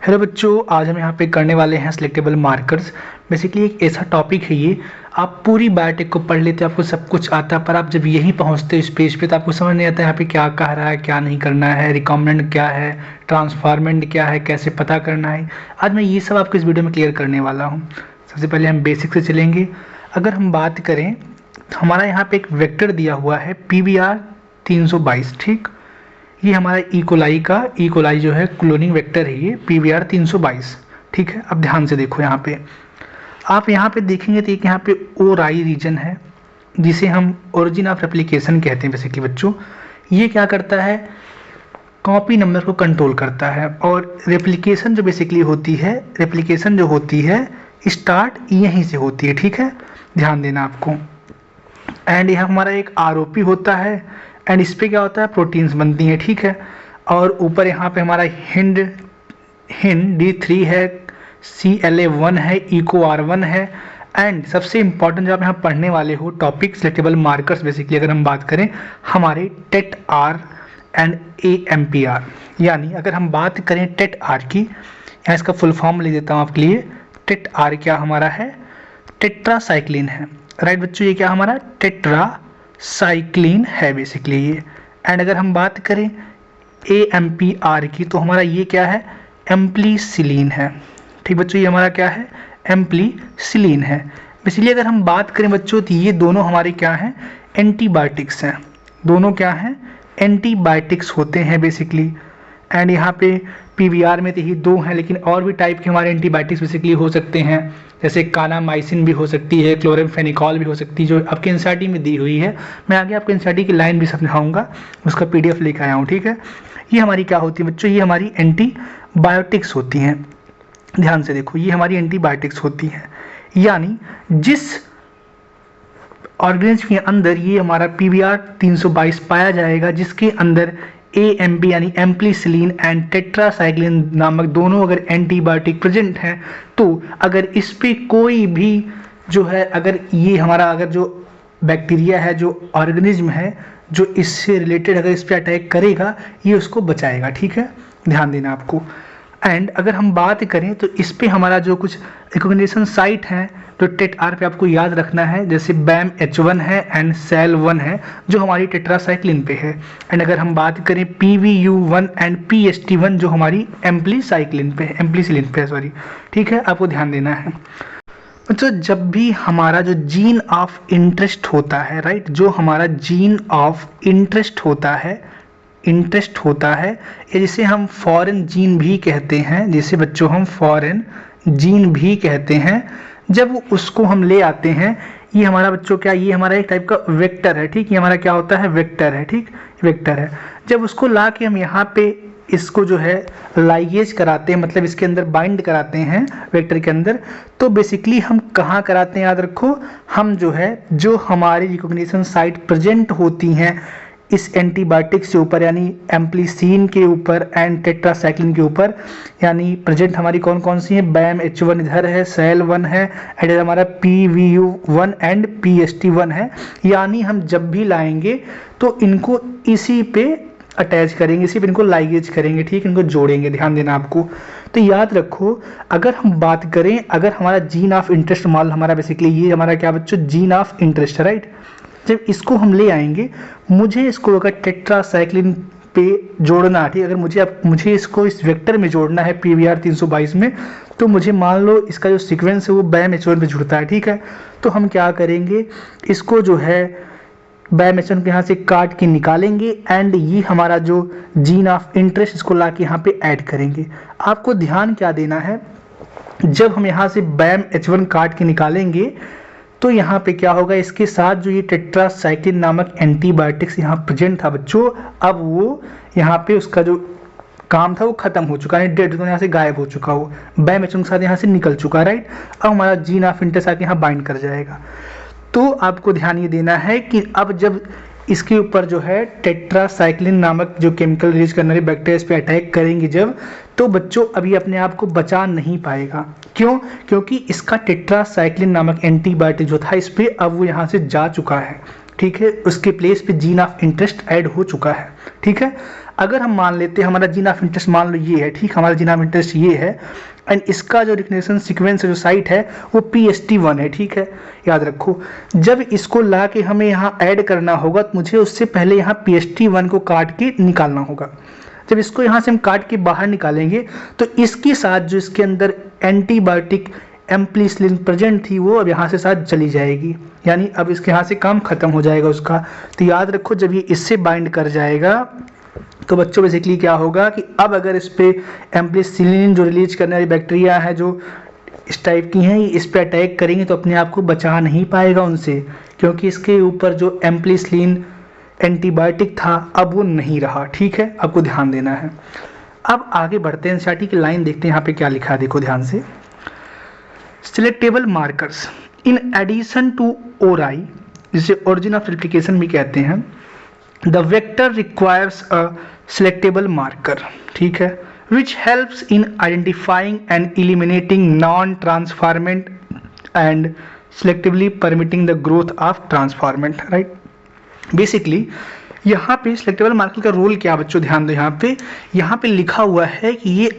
Hello बच्चों, आज हम यहाँ पे करने वाले हैं सिलेक्टेबल मार्कर्स। बेसिकली एक ऐसा टॉपिक है ये, आप पूरी बायोटेक को पढ़ लेते हो, आपको सब कुछ आता है, पर आप जब यहीं पहुँचते हो इस पेज पे तो आपको समझ नहीं आता यहाँ पे क्या कह रहा है, क्या नहीं करना है, रिकॉम्बिनेंट क्या है, ट्रांसफॉर्मेंट क्या है, कैसे पता करना है। आज मैं ये सब आपको इस वीडियो में क्लियर करने वाला हूँ। सबसे पहले हम बेसिक से चलेंगे। अगर हम बात करें तो हमारा यहाँ पे एक वेक्टर दिया हुआ है PBR 322, ठीक। ये हमारा इकोलाई जो है क्लोनिंग वेक्टर है, ये PBR 322, ठीक है। अब ध्यान से देखो, यहाँ पे आप यहाँ पे देखेंगे तो एक यहाँ पे ओराई रीजन है जिसे हम ओरिजिन ऑफ रेप्लिकेशन कहते हैं। बेसिकली बच्चों, ये क्या करता है, कॉपी नंबर को कंट्रोल करता है। और रेप्लिकेशन जो बेसिकली होती है, रेप्लिकेशन जो होती है स्टार्ट यहीं से होती है, ठीक है, ध्यान देना आपको। एंड यहाँ हमारा एक ROP होता है एंड इस पर क्या होता है, प्रोटीन्स बनती हैं, ठीक है। और ऊपर यहाँ पे हमारा हिंड D3 है, CLA1 है, EcoR1 है। एंड सबसे इंपॉर्टेंट जो आप यहाँ पढ़ने वाले हो टॉपिक सिलेक्टेबल मार्कर्स, बेसिकली अगर हम बात करें हमारे TET-R एंड AMPR। यानी अगर हम बात करें TET-R की, यहाँ इसका फुल फॉर्म ले देता हूँ आपके लिए। TET-R क्या हमारा है, टेट्रासाइक्लिन है, राइट बच्चों। ये क्या हमारा टेट्रासाइक्लिन है बेसिकली ये। एंड अगर हम बात करें AMPR की तो हमारा ये क्या है, एम्प्लीसिलिन है, ठीक बच्चों। ये हमारा क्या है, एम्प्लीसिलिन है। बेसिकली अगर हम बात करें बच्चों तो ये दोनों हमारे क्या हैं, एंटीबायोटिक्स हैं। दोनों क्या हैं, एंटीबायोटिक्स होते हैं बेसिकली। एंड यहाँ पे PBR में तो ही दो हैं, लेकिन और भी टाइप के हमारे एंटीबायोटिक्स बेसिकली हो सकते हैं, जैसे कानामाइसिन भी हो सकती है, क्लोरामफेनिकॉल भी हो सकती है, जो आपके एनसीईआरटी में दी हुई है। मैं आगे आपको एनसीईआरटी की लाइन भी समझाऊंगा, उसका PDF लेकर आया हूँ, ठीक है। ये हमारी क्या होती है बच्चों, ये हमारी एंटीबायोटिक्स होती हैं। ध्यान से देखो, ये हमारी एंटीबायोटिक्स होती हैं। यानी जिस ऑर्गेनिज्म के अंदर ये हमारा PBR 322 पाया जाएगा, जिसके अंदर AMP यानी एम्प्लीसिलिन एंड टेट्रासाइक्लिन नामक दोनों अगर एंटीबायोटिक प्रेजेंट हैं, तो अगर इस पे कोई भी जो है, अगर ये हमारा अगर जो बैक्टीरिया है, जो ऑर्गेनिज्म है, जो इससे रिलेटेड अगर इस पे अटैक करेगा, ये उसको बचाएगा, ठीक है, ध्यान देना आपको। एंड अगर हम बात करें तो इस पे हमारा जो कुछ रिकॉग्निशन साइट है जो TET-R पे आपको याद रखना है, जैसे BAM-H1 है एंड SAL1 है जो हमारी टेट्रासाइक्लिन पे है। एंड अगर हम बात करें PVU1 एंड PST1 जो हमारी एम्प्लीसिलिन पे है, सॉरी, ठीक है, आपको ध्यान देना है। तो जब भी हमारा जो जीन ऑफ इंटरेस्ट होता है, राइट, जो हमारा जीन ऑफ इंटरेस्ट होता है या जिसे हम फॉरेन जीन भी कहते हैं, जिसे बच्चों हम फॉरेन जीन भी कहते हैं, जब उसको हम ले आते हैं, ये हमारा बच्चों क्या, ये हमारा एक टाइप का वेक्टर है, ठीक। ये हमारा क्या होता है, वेक्टर है, ठीक, वेक्टर है। जब उसको ला के हम यहाँ पे इसको जो है लाइगेज कराते हैं, मतलब इसके अंदर बाइंड कराते हैं वेक्टर के अंदर, तो बेसिकली हम कहाँ कराते हैं, याद रखो, हम जो है, जो हमारी रिकॉग्निशन साइट प्रेजेंट होती हैं इस एंटीबायोटिक्स के ऊपर, यानी एम्प्लीसिन के ऊपर एंड टेट्रासाइक्लिन के ऊपर, यानी प्रेजेंट हमारी कौन कौन सी है, BAM-H1 इधर है, SAL1 है, एंड हमारा PVU1 एंड PST1 है। यानी हम जब भी लाएंगे तो इनको इसी पे अटैच करेंगे, इसी पे इनको लाइगेज करेंगे, ठीक, इनको जोड़ेंगे, ध्यान देना आपको। तो याद रखो, अगर हम बात करें, अगर हमारा जीन ऑफ इंटरेस्ट माल हमारा बेसिकली ये हमारा क्या बच्चों, जीन ऑफ इंटरेस्ट, राइट, जब इसको हम ले आएंगे, मुझे इसको अगर टेट्रासाइक्लिन पे जोड़ना, ठीक, अगर मुझे इसको इस वेक्टर में जोड़ना है PBR 322 में, तो मुझे मान लो इसका जो सीक्वेंस है वो BAM-H1 पे जुड़ता है, ठीक है। तो हम क्या करेंगे, इसको जो है BAM-H1 के यहाँ से काट के निकालेंगे एंड ये हमारा जो जीन ऑफ इंटरेस्ट इसको ला के यहाँ पे ऐड करेंगे। आपको ध्यान क्या देना है, जब हम यहाँ से BAM-H1 काट के निकालेंगे तो यहाँ पे क्या होगा, इसके साथ जो ये टेट्रासाइक्लिन नामक एंटीबायोटिक्स यहाँ प्रेजेंट था बच्चों, अब वो यहाँ पे उसका जो काम था वो खत्म हो चुका है, डेड तो यहाँ से गायब हो चुका, वो BAM-H1 के साथ यहाँ से निकल चुका, राइट। अब हमारा जीन ऑफ इंटरेस्ट आके यहाँ बाइंड कर जाएगा। तो आपको ध्यान ये देना है कि अब जब इसके ऊपर जो है टेट्रासाइक्लिन नामक जो केमिकल रिलीज करने वाली बैक्टीरिया इस पे अटैक करेंगे जब, तो बच्चों अभी अपने आप को बचा नहीं पाएगा। क्यों? क्योंकि इसका टेट्रासाइक्लिन नामक एंटीबायोटिक जो था इस पे अब वो यहाँ से जा चुका है, ठीक है, उसके प्लेस पे जीन ऑफ इंटरेस्ट ऐड हो चुका है, ठीक है। अगर हम मान लेते हैं हमारा जीन ऑफ इंटरेस्ट मान लो ये है, ठीक, हमारा जीन ऑफ इंटरेस्ट ये है एंड इसका जो रिकग्निशन सीक्वेंस जो साइट है वो PST1 है, ठीक है, याद रखो। जब इसको ला के हमें यहाँ ऐड करना होगा तो मुझे उससे पहले यहाँ PST1 को काट के निकालना होगा। जब इसको यहाँ से हम काट के बाहर निकालेंगे तो इसके साथ जो इसके अंदर एंटीबायोटिक एम्प्लिसिलिन प्रेजेंट थी वो अब यहाँ से साथ चली जाएगी, यानी अब इसके यहाँ से काम खत्म हो जाएगा उसका। तो याद रखो जब ये इससे बाइंड कर जाएगा तो बच्चों बेसिकली क्या होगा कि अब अगर इस पे एम्प्लिसिलिन जो रिलीज करने वाली बैक्टीरिया है जो इस टाइप की हैं, इस पे अटैक करेंगे तो अपने आप को बचा नहीं पाएगा उनसे, क्योंकि इसके ऊपर जो एम्प्लिसिलिन एंटीबायोटिक था अब वो नहीं रहा, ठीक है, आपको ध्यान देना है। अब आगे बढ़ते हैं, एनसीईआरटी की लाइन देखते हैं यहाँ पे क्या लिखा है, देखो ध्यान से। Selectable markers in addition to ori, जिसे ओरिजिन ऑफ रेप्लिकेशन भी कहते हैं, the vector requires a selectable marker, ठीक है, which helps in identifying and eliminating non-transformant and selectively permitting the growth of transformant, right? Basically यहाँ पे selectable marker का role क्या बच्चों, ध्यान दो, यहाँ पे लिखा हुआ है कि ये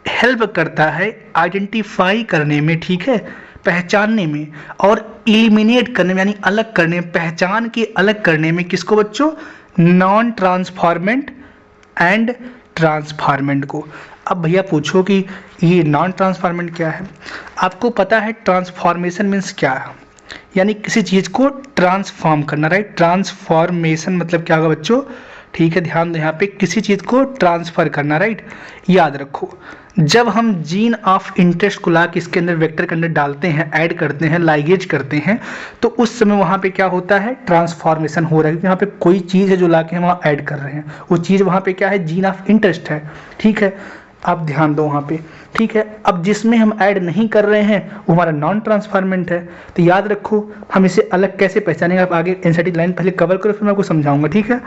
हेल्प करता है आइडेंटिफाई करने में, ठीक है, पहचानने में, और इलिमिनेट करने में यानी अलग करने में, पहचान के अलग करने में, किसको बच्चों, नॉन ट्रांसफॉर्मेंट एंड ट्रांसफॉर्मेंट को। अब भैया पूछो कि ये नॉन ट्रांसफॉर्मेंट क्या है। आपको पता है ट्रांसफॉर्मेशन मीन्स क्या है, यानी किसी चीज़ को ट्रांसफॉर्म करना, राइट। ट्रांसफॉर्मेशन मतलब क्या होगा बच्चों, ठीक है, ध्यान दो, यहाँ पे किसी चीज़ को ट्रांसफ़र करना, राइट। याद रखो जब हम जीन ऑफ इंटरेस्ट को ला के इसके अंदर वेक्टर के अंदर डालते हैं, ऐड करते हैं, लाइगेज करते हैं, तो उस समय वहाँ पे क्या होता है, ट्रांसफॉर्मेशन हो रहा है, क्योंकि यहाँ पे कोई चीज़ है जो ला के हम वहाँ ऐड कर रहे हैं, वो चीज़ वहाँ पे क्या है, जीन ऑफ इंटरेस्ट है, ठीक है, आप ध्यान दो वहाँ पे, ठीक है। अब जिसमें हम ऐड नहीं कर रहे हैं वो हमारा नॉन ट्रांसफॉर्मेंट है, तो याद रखो हम इसे अलग कैसे पहचानेंगे। आप आगे एनसीईआरटी लाइन पहले कवर करो, फिर मैं आपको समझाऊंगा, ठीक है।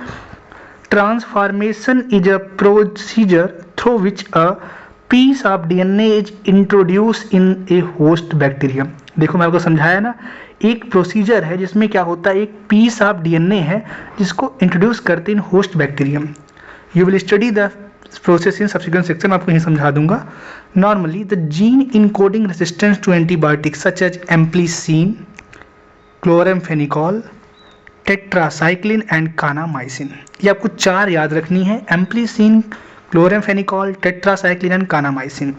Transformation is a procedure through which a piece of DNA is introduce in a host bacterium. देखो मैं आपको समझाया ना, एक प्रोसीजर है जिसमें क्या होता है, एक पीस ऑफ डीएनए है जिसको इंट्रोड्यूस करते हैं in host bacterium. You will study the process in subsequent section, आपको यही समझा दूंगा। Normally the gene encoding resistance to antibiotics such as ampicillin, chloramphenicol, tetracycline and kanamycin, ये आपको चार याद रखनी है। Ampicillin, chloramphenicol, tetracycline and kanamycin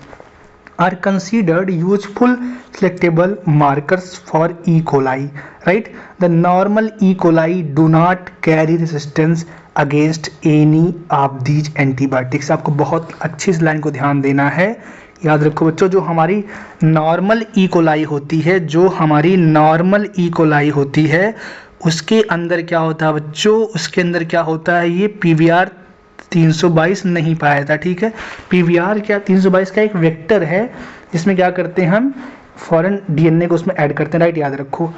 are considered useful selectable markers for E. coli, right? The normal E. coli do not carry resistance against any of these antibiotics। आपको बहुत अच्छी इस लाइन को ध्यान देना है, याद रखो बच्चों, जो हमारी नॉर्मल ई कोलाई होती है, जो हमारी नॉर्मल ई कोलाई होती है, उसके अंदर क्या होता है बच्चों, उसके अंदर क्या होता है, ये PVR 322 नहीं पाया था, ठीक है। PVR क्या 322 का एक वेक्टर है जिसमें क्या करते हैं हम फॉरेन डीएनए को उसमें ऐड करते हैं, राइट। याद रखो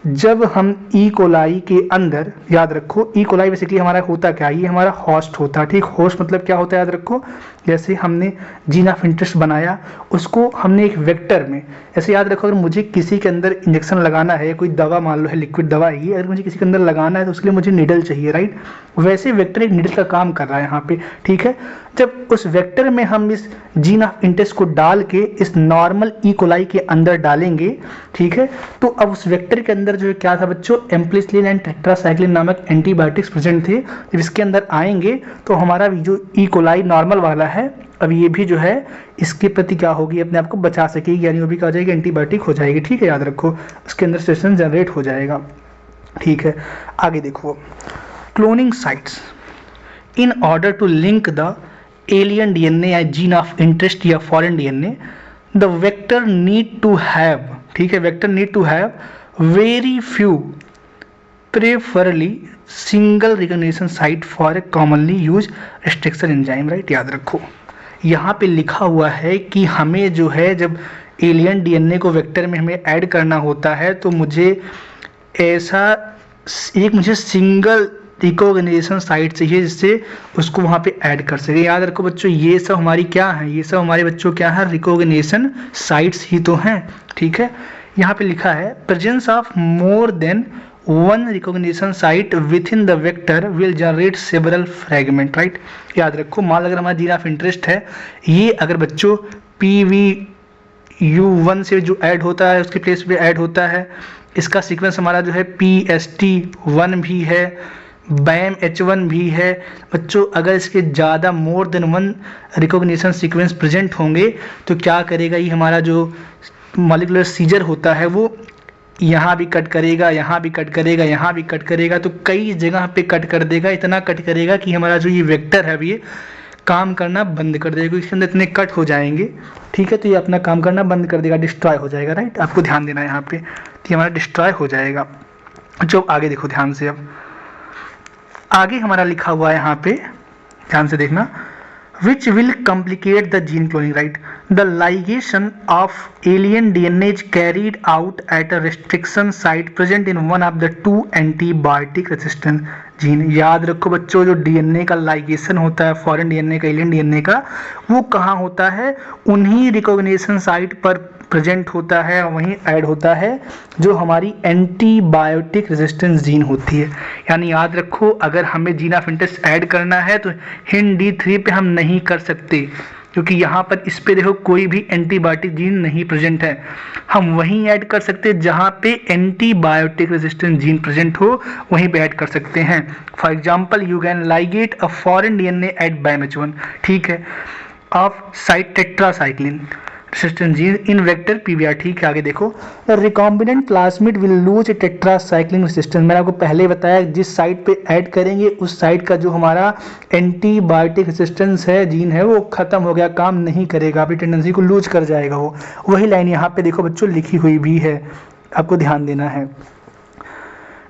जब हम ई कोलाई के अंदर, याद रखो ई कोलाई बेसिकली हमारा होता क्या, ये हमारा होस्ट होता है, ठीक। होस्ट मतलब क्या होता है, याद रखो, जैसे हमने जीन ऑफ इंटरेस्ट बनाया, उसको हमने एक वेक्टर में, ऐसे याद रखो अगर मुझे किसी के अंदर इंजेक्शन लगाना है, कोई दवा मान लो है, लिक्विड दवा है ये, अगर मुझे किसी के अंदर लगाना है तो उसके लिए मुझे नीडल चाहिए, राइट। वैसे वेक्टर एक नीडल का काम कर रहा है यहाँ पे, ठीक है। जब उस वेक्टर में हम इस जीन ऑफ इंटरेस्ट को डाल के इस नॉर्मल ई कोलाई के अंदर डालेंगे, ठीक है, तो अब उस वेक्टर के अंदर जो क्या था बच्चों, एम्प्लिसिलिन एंड टेट्रासाइक्लिन नामक एंटीबायोटिक्स प्रेजेंट थे। जब इसके अंदर आएंगे तो हमारा जो ई कोलाई नॉर्मल वाला है, अब ये भी जो है इसके प्रति क्या होगी, अपने आप को बचा सकेगी, यानी वो भी क्या हो जाएगी, एंटीबायोटिक हो जाएगी, ठीक है। याद रखो उसके अंदर स्टेशन जनरेट हो जाएगा, ठीक है। आगे देखो, cloning sites in order to link the alien DNA या जीन ऑफ इंटरेस्ट या foreign DNA, the vector need to have, ठीक है, vector need to have very few preferably single recognition site for a commonly use restriction enzyme, right. याद रखो यहाँ पे लिखा हुआ है कि हमें जो है जब एलियन डीएनए को वेक्टर में हमें ऐड करना होता है तो मुझे ऐसा एक मुझे सिंगल रिकॉग्निशन साइट चाहिए जिससे उसको वहाँ पे ऐड कर सके। याद रखो बच्चों ये सब हमारी क्या है, ये सब हमारे बच्चों क्या है, रिकॉग्निशन साइट्स ही तो हैं, ठीक है। यहाँ पे लिखा है presence of more than one recognition site with in the vector will generate several fragment, right. याद रखो, मान लो अगर हमारा जीन ऑफ इंटरेस्ट है, ये अगर बच्चों PVU1 से जो ऐड होता है उसके प्लेस पे ऐड होता है, इसका सीक्वेंस हमारा जो है PST1 भी है, BAMH1 भी है। बच्चों अगर इसके ज़्यादा more than one recognition sequence present होंगे तो क्या करेगा, ये हमारा जो मॉलिक्यूलर सीजर होता है वो यहाँ भी कट करेगा, यहाँ भी कट करेगा, यहाँ भी कट करेगा, तो कई जगह पे कट कर देगा। इतना कट करेगा कि हमारा जो ये वेक्टर है ये काम करना बंद कर देगा, क्योंकि इसके अंदर इतने कट हो जाएंगे, ठीक है। तो ये अपना काम करना बंद कर देगा, डिस्ट्रॉय हो जाएगा, राइट। आपको ध्यान देना है यहाँ पे, तो ये हमारा डिस्ट्रॉय हो जाएगा। जो आगे देखो ध्यान से, अब आगे हमारा लिखा हुआ है यहाँ पे, ध्यान से देखना, which will complicate the gene cloning, right? The ligation of alien DNA is carried out at a restriction site present in one of the two antibiotic resistant gene। याद रखो बच्चों, जो DNA का लाइगेशन होता है, फॉरेन DNA का, alien DNA का, वो कहाँ होता है, उन्हीं रिकॉग्निशन साइट पर प्रेजेंट होता है, वहीं ऐड होता है जो हमारी एंटीबायोटिक रेजिस्टेंस जीन होती है। यानी याद रखो, अगर हमें जीन ऑफ इंटरेस्ट ऐड करना है तो हिंड D3 पे हम नहीं कर सकते, क्योंकि यहाँ पर इस पे देखो कोई भी एंटीबायोटिक जीन नहीं प्रेजेंट है। हम वहीं ऐड कर सकते हैं जहाँ पे एंटीबायोटिक रेजिस्टेंस जीन प्रेजेंट हो, वहीं पे ऐड कर सकते हैं। For example, you can ligate a foreign DNA at BAMH1, ठीक है, off site tetracycline resistance gene in vector PBR, ठीक है। आगे देखो, the recombinant plasmid will lose tetracycline resistance. मैंने आपको पहले बताया, जिस साइट पे ऐड करेंगे उस साइट का जो हमारा एंटीबायोटिक रेजिस्टेंस है, जीन है, वो खत्म हो गया, काम नहीं करेगा, अपनी टेंडेंसी को लूज कर जाएगा वो। वही लाइन यहाँ पे देखो बच्चों लिखी हुई भी है, आपको ध्यान देना है।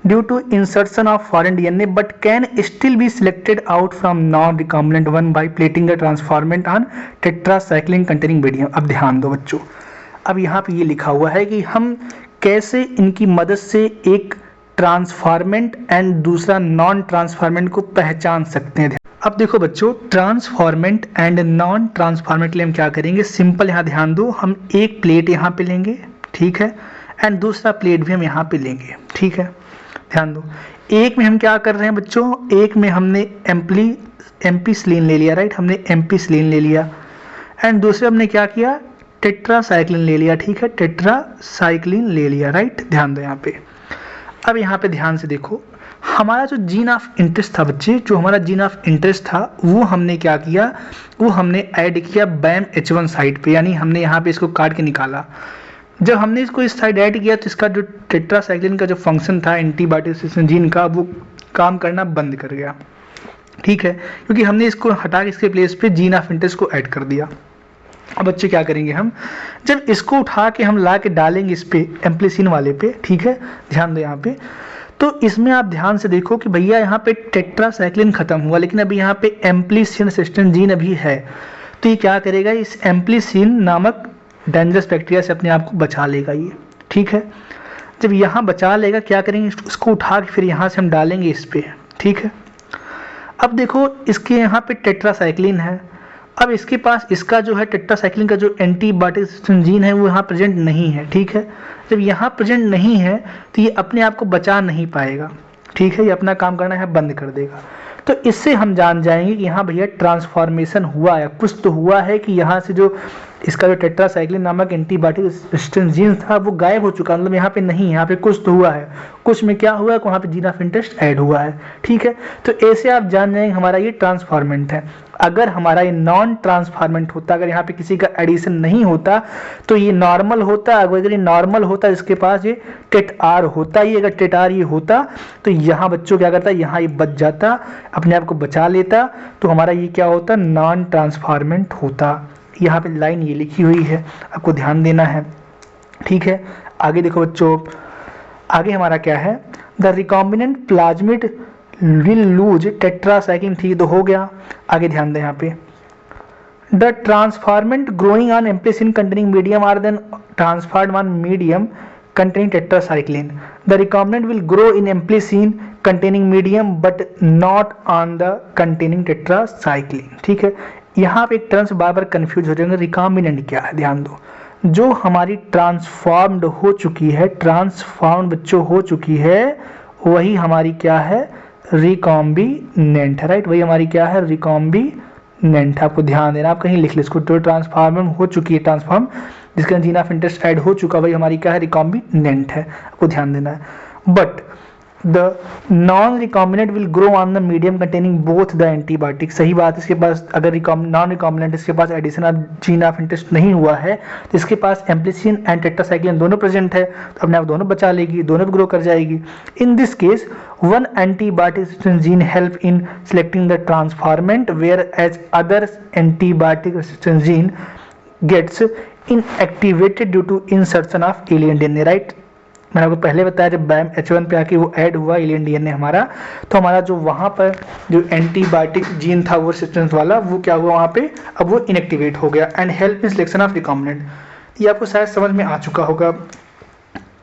due to insertion of foreign DNA but can still be selected out from non-recombinant one by plating the transformant on tetracycline containing medium। अब ध्यान दो बच्चों, अब यहाँ पे ये लिखा हुआ है कि हम कैसे इनकी मदद से एक ट्रांसफॉर्मेंट एंड दूसरा नॉन ट्रांसफॉर्मेंट को पहचान सकते हैं। अब देखो बच्चों, ट्रांसफॉर्मेंट एंड नॉन ट्रांसफॉर्मेंट के लिए हम क्या करेंगे, सिंपल यहाँ ध्यान दो, हम एक प्लेट यहाँ पे लेंगे, ठीक है, एंड दूसरा प्लेट भी हम यहाँ पे लेंगे, ठीक है। ध्यान दो, एक में हम क्या कर रहे हैं बच्चों, एक में हमने एम्पीसिलिन ले लिया, राइट, हमने एम्पीसिलिन ले लिया, एंड दूसरे हमने क्या किया, टेट्रासाइक्लिन ले लिया, ठीक है, टेट्रासाइक्लिन ले लिया, राइट। ध्यान दो यहाँ पे। अब यहाँ पे ध्यान से देखो, हमारा जो जीन ऑफ इंटरेस्ट था बच्चे, जो हमारा जीन ऑफ इंटरेस्ट था वो हमने क्या किया, वो हमने ऐड किया BAMH1 साइट पे, यानी हमने यहाँ पे इसको काट के निकाला। जब हमने इसको इस साइड ऐड किया तो इसका जो टेट्रासाइक्लिन का जो फंक्शन था एंटीबायोटिक रेजिस्टेंस जीन का, वो काम करना बंद कर गया, ठीक है, क्योंकि हमने इसको हटा के इसके प्लेस पे जीन ऑफ इंटरेस्ट को ऐड कर दिया। अब बच्चे क्या करेंगे, हम जब इसको उठा के हम ला के डालेंगे इस पे एम्प्लिसिन वाले पे, ठीक है, ध्यान दो यहाँ पे, तो इसमें आप ध्यान से देखो कि भैया यहाँ पे टेट्रासाइक्लिन खत्म हुआ, लेकिन अभी यहाँ पे एम्प्लिसिन रेजिस्टेंस जीन अभी है। तो ये क्या करेगा, इस एम्प्लिसिन नामक डेंजरस बैक्टीरिया से अपने आप को बचा लेगा ये, ठीक है। जब यहाँ बचा लेगा, क्या करेंगे, इसको उठा के फिर यहाँ से हम डालेंगे इस पे, ठीक है। अब देखो, इसके यहाँ पे टेट्रासाइक्लिन है, अब इसके पास इसका जो है टेट्रासाइक्लिन का जो एंटीबायोटिक रेजिस्टेंस जीन है वो यहाँ प्रेजेंट नहीं है, ठीक है। जब यहाँ प्रेजेंट नहीं है तो ये अपने आप को बचा नहीं पाएगा, ठीक है, ये अपना काम करना है बंद कर देगा। तो इससे हम जान जाएंगे कि यहाँ भैया ट्रांसफॉर्मेशन हुआ है, कुछ तो हुआ है, कि यहाँ से जो इसका जो टेट्रासाइक्लिन नामक एंटीबायोटिक रेजिस्टेंस जीन था वो गायब हो चुका, मतलब यहाँ पे नहीं, यहाँ पे कुछ तो हुआ है, कुछ में क्या हुआ है, वहाँ पे जीन ऑफ इंटरेस्ट ऐड हुआ है, ठीक है। तो ऐसे आप जान जाएंगे हमारा ये ट्रांसफॉर्मेंट है। अगर हमारा ये नॉन ट्रांसफॉर्मेंट होता, अगर यहाँ पे किसी का एडिशन नहीं होता तो ये नॉर्मल होता, अगर ये नॉर्मल होता इसके पास ये टेट-आर होता, ये अगर टेट-आर ये होता तो यहाँ बच्चों क्या करता, यहाँ ये बच जाता, अपने आप को बचा लेता, तो हमारा ये क्या होता, नॉन ट्रांसफॉर्मेंट होता। यहाँ पे लाइन ये लिखी हुई है, आपको ध्यान देना है, ठीक है। आगे देखो बच्चों, आगे हमारा क्या है, the recombinant plasmid will lose tetracycline, ठीक तो हो गया। आगे ध्यान दें यहाँ पे, the transformant growing on ampicillin containing medium are then transferred on medium containing tetracycline. The recombinant will grow in amplicin containing medium but not on the containing tetracycline, ठीक है। यहाँ पे एक टर्म्स बार बार कंफ्यूज हो जाएंगे, रिकॉम्बिनेंट क्या है, ध्यान दो, जो हमारी ट्रांसफॉर्म्ड हो चुकी है, ट्रांसफॉर्म्ड बच्चों हो चुकी है, वही हमारी क्या है, रिकॉम्बिनेंट है, राइट। वही हमारी क्या है, रिकॉम्बिनेंट। आपको ध्यान देना, आप कहीं लिख लो इसको, जो ट्रांसफार्मर हो चुकी है, ट्रांसफॉर्म जिसके अंदर जीन ऑफ इंटरेस्ट ऐड हो चुका, वही हमारी क्या है, रिकॉम्बिनेंट है। आपको ध्यान देना है। But the non recombinant will grow on the medium containing both the antibiotic. सही बात, इसके पास अगर नॉन रिकॉम्बिनेंट, इसके पास addition of gene of interest नहीं हुआ है, तो इसके पास एम्प्लिसिन एंड टेट्रासाइक्लिन दोनों प्रेजेंट है, तो अपने आप दोनों बचा लेगी, दोनों भी ग्रो कर जाएगी। In this case one antibiotic resistant gene help in selecting the transformant, whereas other antibiotic resistant gene gets inactivated due to insertion of alien DNA, right। मैंने आपको पहले बताया जब बैम H1 पे आके वो ऐड हुआ एलियन डीएनए हमारा, तो हमारा जो वहाँ पर जो एंटीबायोटिक जीन था वो रेसिस्टेंस वाला, वो क्या हुआ वहाँ पे, अब वो इनएक्टिवेट हो गया। And help in selection of recombinant, ये आपको शायद समझ में आ चुका होगा।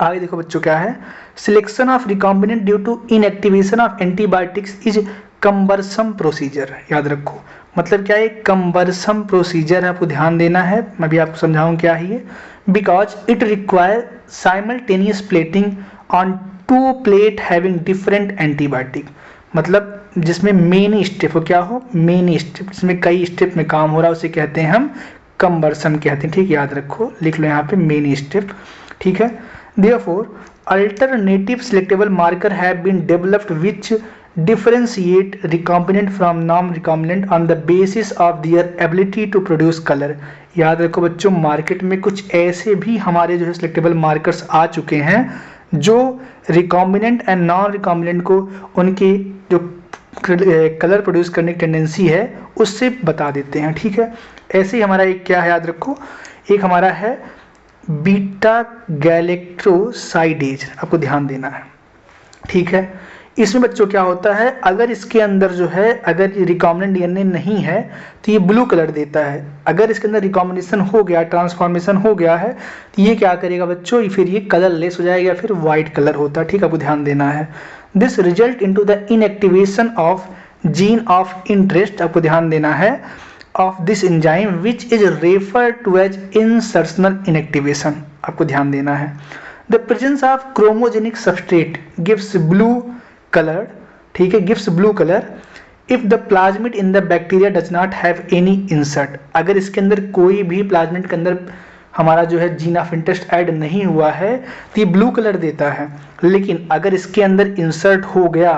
आगे देखो बच्चों क्या है, selection of recombinant due to inactivation of antibiotics is cumbersome procedure. याद रखो, मतलब क्या है, कम्बरसम प्रोसीजर है, आपको ध्यान देना है। मैं भी आपको समझाऊं क्या है ये। Because it require simultaneous plating on two plate having different antibiotic, मतलब जिसमें मेन स्टेप हो, क्या हो, मेन स्टेप, जिसमें कई स्टेप में काम हो रहा है, उसे कहते हैं हम कम्बरसम कहते हैं। ठीक, याद रखो, लिख लो यहाँ पे मेन स्टेप। ठीक है। Therefore, alternative selectable marker have been developed which differentiate recombinant from non-recombinant on the basis of their ability to produce color। याद रखो बच्चों, मार्केट में कुछ ऐसे भी हमारे जो है सिलेक्टेबल मार्कर्स आ चुके हैं जो रिकॉम्बिनेंट एंड नॉन रिकॉम्बिनेंट को उनकी जो कलर प्रोड्यूस करने की टेंडेंसी है उससे बता देते हैं। ठीक है। ऐसे ही हमारा एक क्या है, याद रखो, एक हमारा है बीटा गैलेक्ट्रोसाइडेज, आपको ध्यान देना है। ठीक है। इसमें बच्चों क्या होता है, अगर इसके अंदर जो है, अगर रिकॉम्बिनेंट डीएनए नहीं है तो ये ब्लू कलर देता है। अगर इसके अंदर रिकॉम्बिनेशन हो गया, ट्रांसफॉर्मेशन हो गया है, तो ये क्या करेगा बच्चों, फिर ये कलर लेस हो जाएगा, फिर व्हाइट कलर होता है। ठीक है, आपको ध्यान देना है। This result into the inactivation of gene of interest, आपको ध्यान देना है, of this enzyme which is referred to as insertional inactivation, आपको ध्यान देना है। The presence of chromogenic substrate gives blue color, ठीक है, gives blue color if the plasmid in the bacteria does not have any insert। अगर इसके अंदर कोई भी प्लाज्मिड के अंदर हमारा जो है जीन ऑफ इंटरेस्ट ऐड नहीं हुआ है तो ये ब्लू कलर देता है। लेकिन अगर इसके अंदर इंसर्ट हो गया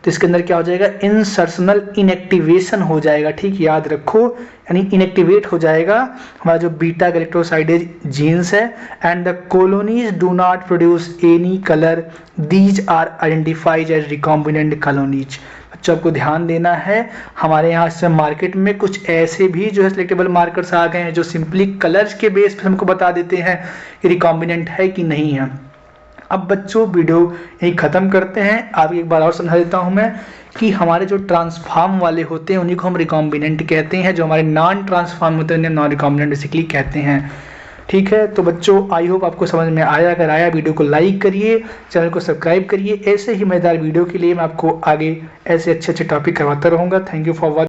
तो इसके अंदर क्या हो जाएगा, इंसर्शनल इनएक्टिवेशन हो जाएगा। ठीक, याद रखो, यानी इनएक्टिवेट हो जाएगा हमारा जो बीटा गैलेक्टोसाइडेज जीन्स है। And the colonies do not produce any colour, these are identified as recombinant colonies. बच्चों आपको ध्यान देना है, हमारे यहाँ से मार्केट में कुछ ऐसे भी जो है सिलेक्टेबल मार्कर्स आ गए हैं जो सिंपली कलर्स के बेस पे हमको बता देते हैं कि रिकॉम्बिनेंट है कि नहीं है। अब बच्चों वीडियो यही ख़त्म करते हैं। आप एक बार और समझा देता हूँ मैं कि हमारे जो ट्रांसफॉर्म वाले होते हैं उन्हीं को हम रिकॉम्बिनेंट कहते हैं, जो हमारे नॉन ट्रांसफॉर्म होते हैं उन्हें नॉन रिकॉम्बिनेंट बेसिकली कहते हैं। ठीक है, तो बच्चों आई होप आपको समझ में आया। अगर आया वीडियो को लाइक करिए, चैनल को सब्सक्राइब करिए। ऐसे ही मजेदार वीडियो के लिए मैं आपको आगे ऐसे अच्छे अच्छे टॉपिक करवाता रहूँगा। Thank you for watching.